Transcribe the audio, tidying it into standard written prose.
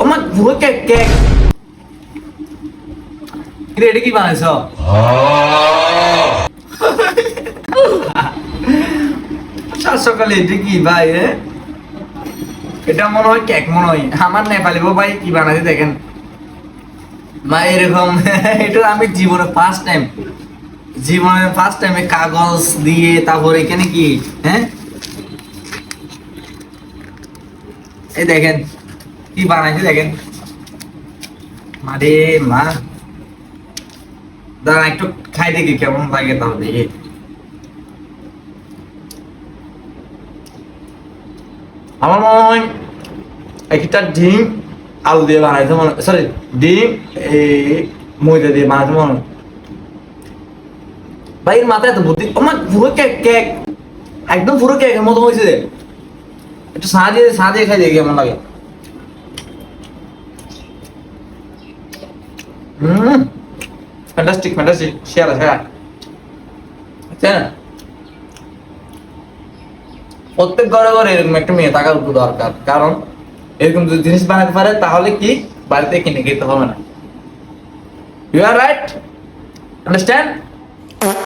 আমার পুরো cake cake এটা কি বানাইছ সাত সকালে এটা কি ভাই এটা মনে হয় কেক মনে হয় আমার নেপালি ভাই কি বানাইছে দেখেন ভাই এরকম এটা আমি জীবনে ফার্স্ট টাইমে কাগজ দিয়ে তারপর এখানে কি হ্যাঁ এই দেখেন কি বানাইছে দেখেন মারে মা দাঁড়া একটু খাই দেখি কেমন লাগে তাও দেখি আমার মনে হয় একটা ডিম আলু দিয়ে বানাইছে মনে সরি ডিম এই ময়দা দিয়ে বানাইছে মনে ভাই এর মাথায় এত বুদ্ধি আমার পুরো কেক কেক একদম পুরো কেকের মতো হয়েছে একটু সাজিয়ে খাই দেখি কেমন লাগে ফ্যান্টাস্টিক সেরা প্রত্যেক ঘরে ঘরে এরকম একটা মেয়ে থাকার দরকার কারণ এরকম যদি জিনিস বানাতে পারে তাহলে কি বাড়িতে কিনে খেতে হবে না ইউ আর রাইট আন্ডারস্ট্যান্ড